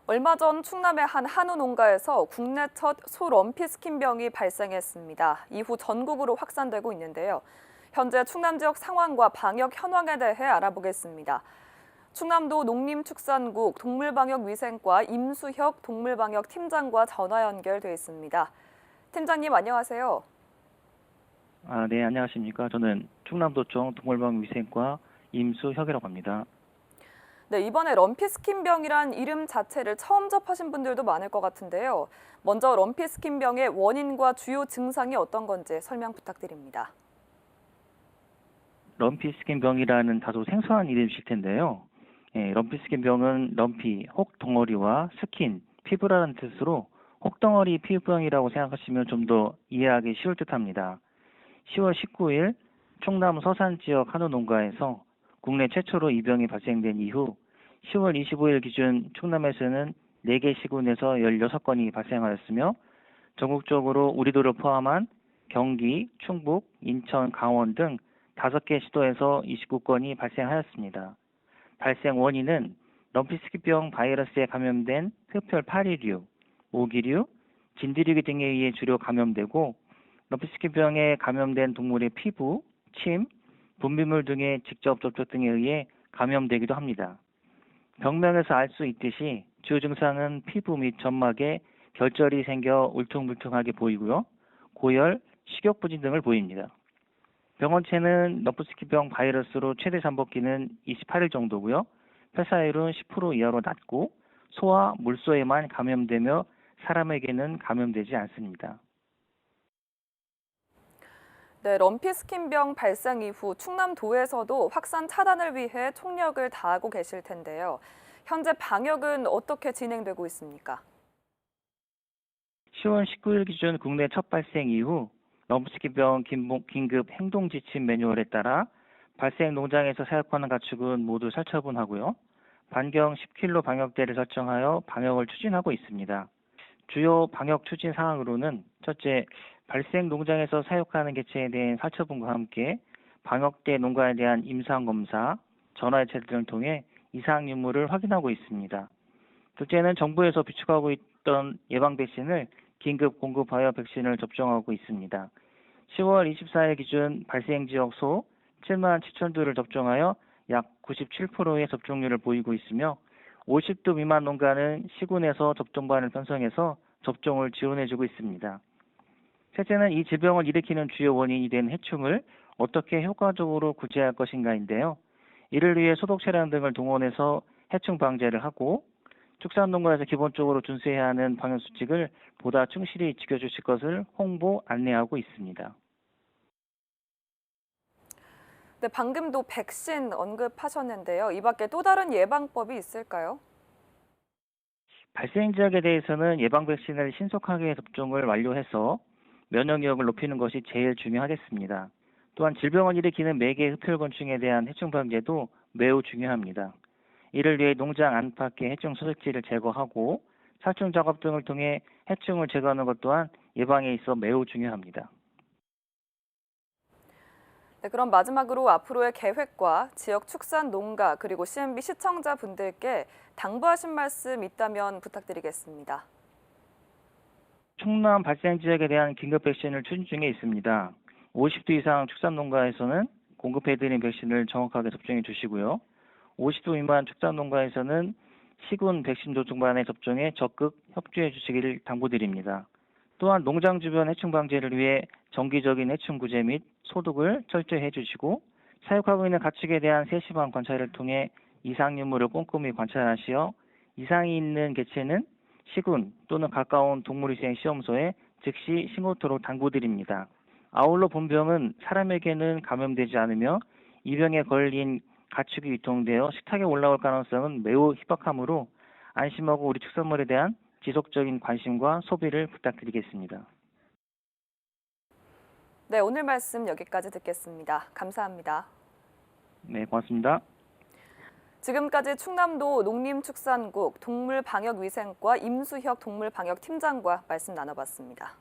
얼마 전 충남의 한 한우 농가에서 국내 첫 소 럼피스킨병이 발생했습니다. 이후 전국으로 확산되고 있는데요. 현재 충남 지역 상황과 방역 현황에 대해 알아보겠습니다. 충남도 농림축산국 동물방역위생과 임수혁 동물방역팀장과 전화 연결돼 있습니다. 팀장님 안녕하세요. 네, 안녕하십니까. 저는 충남도청 동물방역위생과 임수혁이라고 합니다. 네, 이번에 럼피스킨병이란 이름 자체를 처음 접하신 분들도 많을 것 같은데요. 먼저 럼피스킨병의 원인과 주요 증상이 어떤 건지 설명 부탁드립니다. 럼피스킨병이라는 다소 생소한 이름이실 텐데요. 럼피스킨병은 럼피, 혹 덩어리와 스킨, 피부라는 뜻으로 혹덩어리 피부병이라고 생각하시면 좀 더 이해하기 쉬울 듯합니다. 10월 19일 충남 서산 지역 한우 농가에서 국내 최초로 이 병이 발생된 이후 10월 25일 기준 충남에서는 4개 시군에서 16건이 발생하였으며 전국적으로 우리도를 포함한 경기, 충북, 인천, 강원 등 5개 시도에서 29건이 발생하였습니다. 발생 원인은 럼피스킨병 바이러스에 감염된 흡혈 파리류, 모기류, 진드리기 등에 의해 주로 감염되고 럼피스킨병에 감염된 동물의 피부, 침, 분비물 등의 직접 접촉 등에 의해 감염되기도 합니다. 병명에서 알 수 있듯이 주요 증상은 피부 및 점막에 결절이 생겨 울퉁불퉁하게 보이고요. 고열, 식욕부진 등을 보입니다. 병원체는 럼피스킨병 바이러스로 최대 잠복기는 28일 정도고요. 폐사율은 10% 이하로 낮고 소와 물소에만 감염되며 사람에게는 감염되지 않습니다. 네, 럼피스킨병 발생 이후 충남도에서도 확산 차단을 위해 총력을 다하고 계실 텐데요. 현재 방역은 어떻게 진행되고 있습니까? 10월 19일 기준 국내 첫 발생 이후 럼피스킨병 긴급 행동지침 매뉴얼에 따라 발생 농장에서 사육하는 가축은 모두 살처분하고요. 반경 10km 방역대를 설정하여 방역을 추진하고 있습니다. 주요 방역 추진 사항으로는 첫째, 발생 농장에서 사육하는 개체에 대한 살처분과 함께 방역대 농가에 대한 임상검사, 전화해체 등을 통해 이상 유무를 확인하고 있습니다. 둘째는 정부에서 비축하고 있던 예방 백신을 긴급 공급하여 백신을 접종하고 있습니다. 10월 24일 기준 발생 지역 소 7만 7천 두를 접종하여 약 97%의 접종률을 보이고 있으며 50도 미만 농가는 시군에서 접종반을 편성해서 접종을 지원해주고 있습니다. 셋째는 이 질병을 일으키는 주요 원인이 된 해충을 어떻게 효과적으로 구제할 것인가인데요. 이를 위해 소독 차량 등을 동원해서 해충 방제를 하고 축산농가에서 기본적으로 준수해야 하는 방역수칙을 보다 충실히 지켜주실 것을 홍보, 안내하고 있습니다. 네, 방금도 백신 언급하셨는데요. 이 밖에 또 다른 예방법이 있을까요? 발생 지역에 대해서는 예방 백신을 신속하게 접종을 완료해서 면역력을 높이는 것이 제일 중요하겠습니다. 또한 질병을 일으키는 매개 흡혈곤충에 대한 해충 방제도 매우 중요합니다. 이를 위해 농장 안팎의 해충 소식지를 제거하고 살충 작업 등을 통해 해충을 제거하는 것 또한 예방에 있어 매우 중요합니다. 네, 그럼 마지막으로 앞으로의 계획과 지역 축산 농가 그리고 CNB 시청자분들께 당부하신 말씀 있다면 부탁드리겠습니다. 충남 발생 지역에 대한 긴급 백신을 추진 중에 있습니다. 50도 이상 축산 농가에서는 공급해드린 백신을 정확하게 접종해 주시고요. 50도 미만 축산 농가에서는 시군 백신 조종반의 접종에 적극 협조해 주시기를 당부드립니다. 또한 농장 주변 해충 방제를 위해 정기적인 해충 구제 및 소독을 철저히 해주시고 사육하고 있는 가축에 대한 세심한 관찰을 통해 이상 유무를 꼼꼼히 관찰하시어 이상이 있는 개체는 시군 또는 가까운 동물위생 시험소에 즉시 신고토록 당부드립니다. 아울러 본병은 사람에게는 감염되지 않으며 이 병에 걸린 가축이 유통되어 식탁에 올라올 가능성은 매우 희박하므로 안심하고 우리 축산물에 대한 지속적인 관심과 소비를 부탁드리겠습니다. 네, 오늘 말씀 여기까지 듣겠습니다. 감사합니다. 네, 고맙습니다. 지금까지 충남도 농림축산국 동물방역위생과 임수혁 동물방역팀장과 말씀 나눠봤습니다.